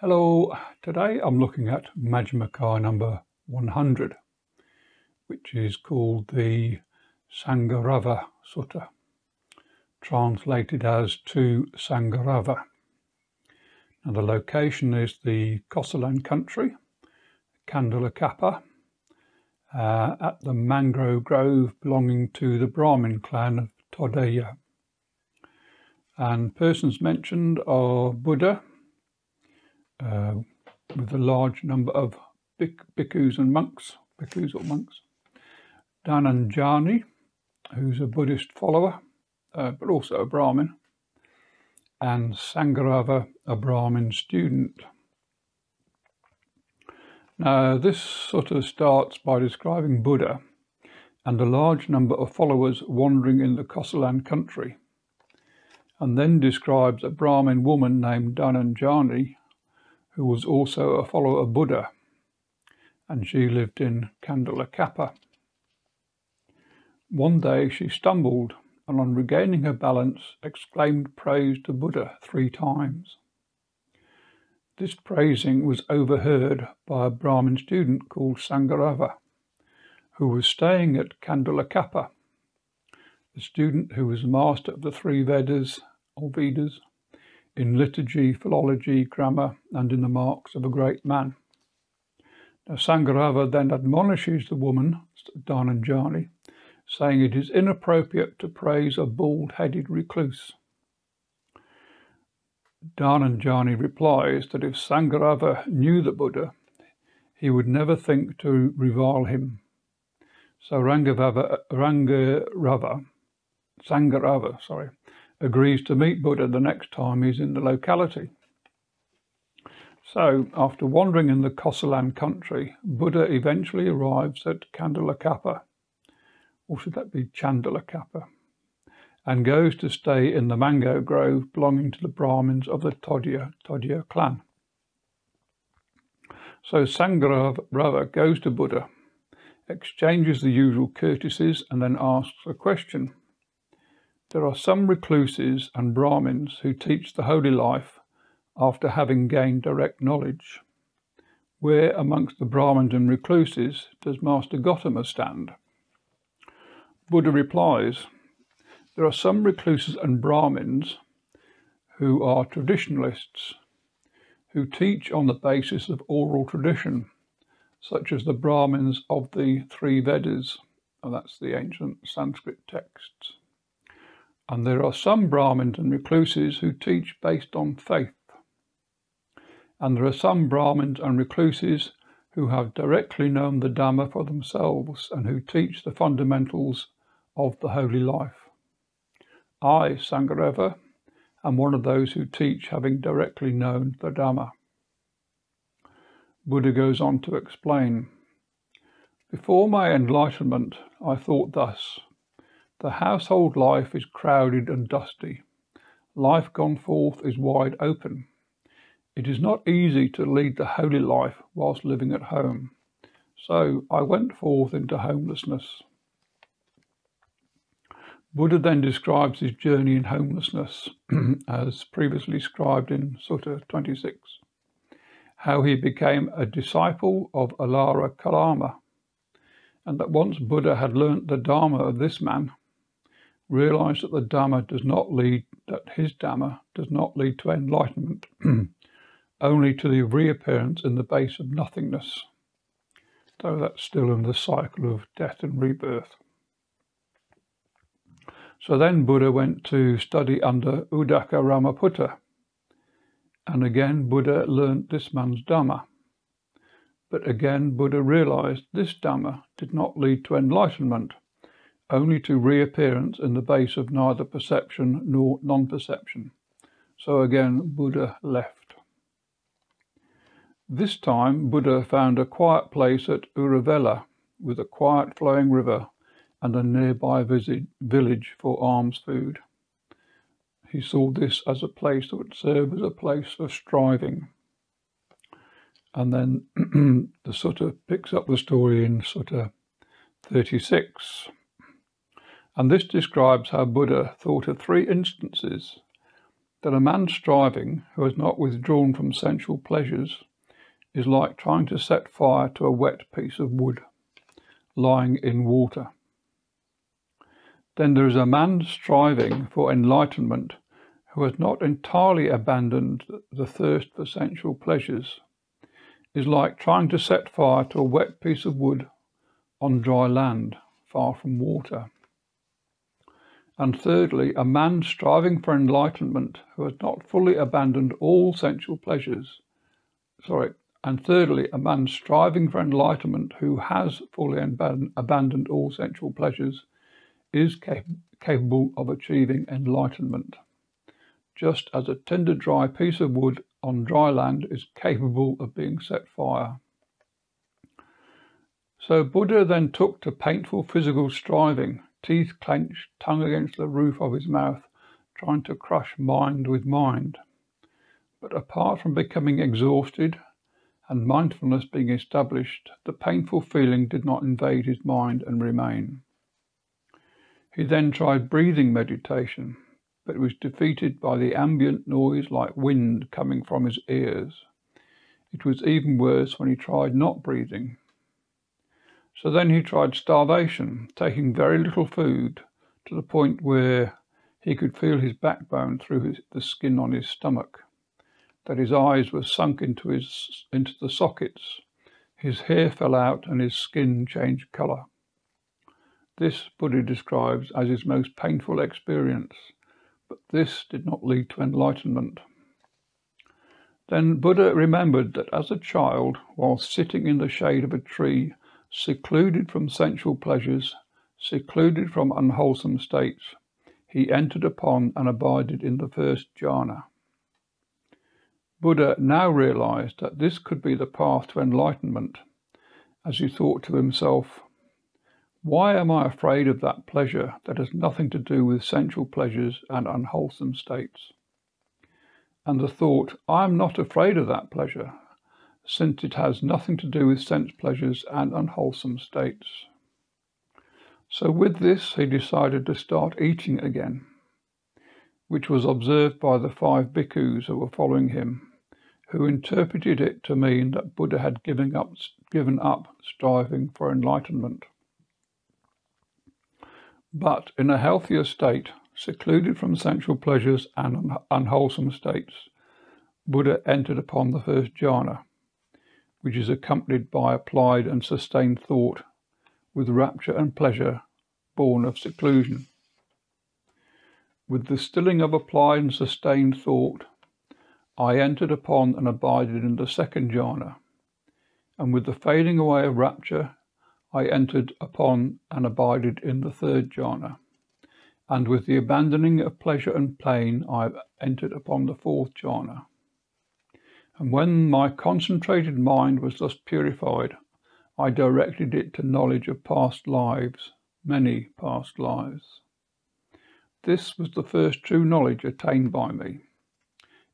Hello, today I'm looking at Majjhima number 100, which is called the Sangarava Sutta, translated as to Sangarava. Now the location is the Kosalan country, Kandalakappa, at the mangrove grove belonging to the Brahmin clan of Todaya. And persons mentioned are Buddha, with a large number of bhikkhus and monks, bhikkhus or monks, Dhananjani, who's a Buddhist follower, but also a Brahmin, and Sangarava, a Brahmin student. Now this sort of starts by describing Buddha and a large number of followers wandering in the Kosalan country, and then describes a Brahmin woman named Dhananjani, who was also a follower of Buddha, and she lived in Kandalakappa. One day she stumbled, and on regaining her balance, exclaimed praise to Buddha 3 times. This praising was overheard by a Brahmin student called Sangarava, who was staying at Kandalakappa. The student who was master of the 3 Vedas, or Vedas, in liturgy, philology, grammar, and in the marks of a great man. Now Sangarava then admonishes the woman, Dhananjani, saying it is inappropriate to praise a bald-headed recluse. Dhananjani replies that if Sangarava knew the Buddha, he would never think to revile him. So Sangarava agrees to meet Buddha the next time he's in the locality. So, after wandering in the Kosalan country, Buddha eventually arrives at Kandalakappa, or should that be Chandalakappa, and goes to stay in the mango grove belonging to the Brahmins of the Todaya clan. So Sangarava goes to Buddha, exchanges the usual courtesies, and then asks a question. There are some recluses and Brahmins who teach the holy life after having gained direct knowledge. Where amongst the Brahmins and recluses does Master Gautama stand? Buddha replies, there are some recluses and Brahmins who are traditionalists, who teach on the basis of oral tradition, such as the Brahmins of the 3 Vedas, and that's the ancient Sanskrit texts. And there are some Brahmins and recluses who teach based on faith. And there are some Brahmins and recluses who have directly known the Dhamma for themselves and who teach the fundamentals of the holy life. I, Sangarava, am one of those who teach having directly known the Dhamma. Buddha goes on to explain, before my enlightenment, I thought thus, the household life is crowded and dusty. Life gone forth is wide open. It is not easy to lead the holy life whilst living at home. So I went forth into homelessness. Buddha then describes his journey in homelessness, as previously described in Sutta 26, how he became a disciple of Alara Kalama, and that once Buddha had learnt the Dharma of this man, realized that his Dhamma does not lead to enlightenment, only to the reappearance in the base of nothingness, though that's still in the cycle of death and rebirth. So then Buddha went to study under Uddaka Ramaputta, and again Buddha learnt this man's Dhamma. But again Buddha realized this Dhamma did not lead to enlightenment, only to reappearance in the base of neither perception nor non-perception. So again, Buddha left. This time, Buddha found a quiet place at Uruvela with a quiet flowing river and a nearby village for alms food. He saw this as a place that would serve as a place of striving. And then the sutta picks up the story in Sutta 36. And this describes how Buddha thought of 3 instances that a man striving who has not withdrawn from sensual pleasures is like trying to set fire to a wet piece of wood lying in water. Then there is a man striving for enlightenment who has not entirely abandoned the thirst for sensual pleasures, is like trying to set fire to a wet piece of wood on dry land, far from water. And thirdly, a man striving for enlightenment who has not fully abandoned all sensual pleasures. And thirdly, a man striving for enlightenment who has fully abandoned all sensual pleasures is capable of achieving enlightenment, just as a tinder dry piece of wood on dry land is capable of being set fire. So Buddha then took to painful physical striving, teeth clenched, tongue against the roof of his mouth, trying to crush mind with mind. But apart from becoming exhausted and mindfulness being established, the painful feeling did not invade his mind and remain. He then tried breathing meditation, but was defeated by the ambient noise like wind coming from his ears. It was even worse when he tried not breathing. So then he tried starvation, taking very little food, to the point where he could feel his backbone through the skin on his stomach, that his eyes were sunk into the sockets, his hair fell out and his skin changed colour. This Buddha describes as his most painful experience, but this did not lead to enlightenment. Then Buddha remembered that as a child, while sitting in the shade of a tree, secluded from sensual pleasures, secluded from unwholesome states, he entered upon and abided in the first jhana. Buddha now realized that this could be the path to enlightenment, as he thought to himself, "Why am I afraid of that pleasure that has nothing to do with sensual pleasures and unwholesome states?" And the thought, "I am not afraid of that pleasure, since it has nothing to do with sense pleasures and unwholesome states." So with this, he decided to start eating again, which was observed by the 5 bhikkhus who were following him, who interpreted it to mean that Buddha had given up striving for enlightenment. But in a healthier state, secluded from sensual pleasures and unwholesome states, Buddha entered upon the first jhana, which is accompanied by applied and sustained thought, with rapture and pleasure born of seclusion. With the stilling of applied and sustained thought, I entered upon and abided in the second jhana, and with the fading away of rapture, I entered upon and abided in the third jhana, and with the abandoning of pleasure and pain, I entered upon the fourth jhana. And when my concentrated mind was thus purified, I directed it to knowledge of past lives, many past lives. This was the first true knowledge attained by me.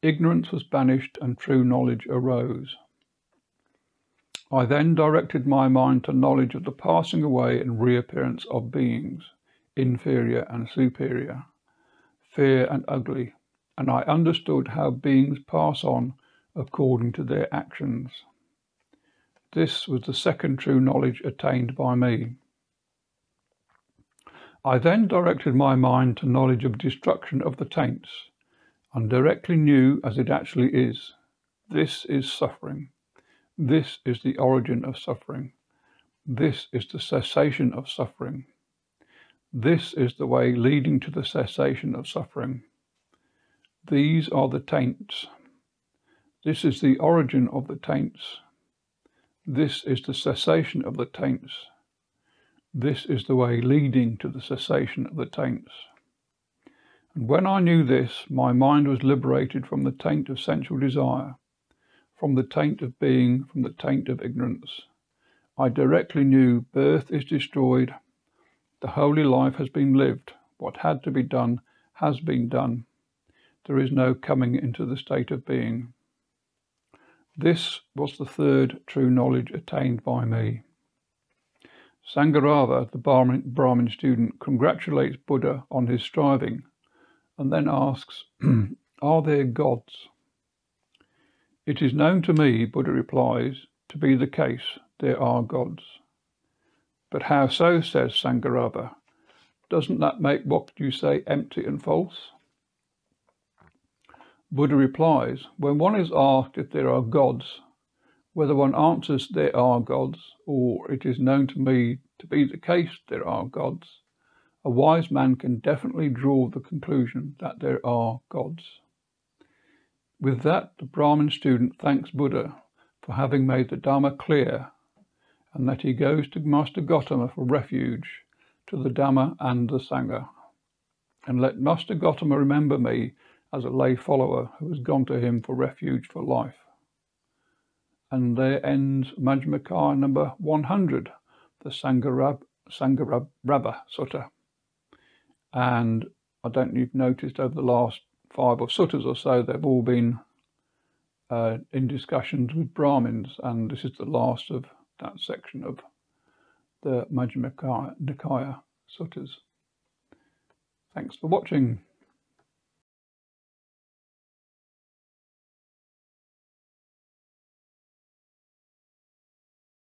Ignorance was banished and true knowledge arose. I then directed my mind to knowledge of the passing away and reappearance of beings, inferior and superior, fair and ugly, and I understood how beings pass on according to their actions. This was the second true knowledge attained by me. I then directed my mind to knowledge of destruction of the taints, and directly knew as it actually is. This is suffering. This is the origin of suffering. This is the cessation of suffering. This is the way leading to the cessation of suffering. These are the taints. This is the origin of the taints. This is the cessation of the taints. This is the way leading to the cessation of the taints. And when I knew this, my mind was liberated from the taint of sensual desire, from the taint of being, from the taint of ignorance. I directly knew birth is destroyed, the holy life has been lived, what had to be done has been done. There is no coming into the state of being. This was the third true knowledge attained by me. Sangarava, the Brahmin student, congratulates Buddha on his striving, and then asks, Are there gods? It is known to me, Buddha replies, to be the case. There are gods. But how so, says Sangarava. Doesn't that make what you say empty and false? Buddha replies, when one is asked if there are gods, whether one answers there are gods, or it is known to me to be the case there are gods, a wise man can definitely draw the conclusion that there are gods. With that, the Brahmin student thanks Buddha for having made the Dhamma clear, and that he goes to Master Gotama for refuge, to the Dhamma and the Sangha. And let Master Gotama remember me as a lay follower who has gone to him for refuge for life. And there ends Majjhima Nikaya number 100, the Sangarava Sutta. And I don't know if you've noticed over the last 5 suttas or so, they've all been in discussions with Brahmins, and this is the last of that section of the Majjhima Nikaya suttas. Thanks for watching.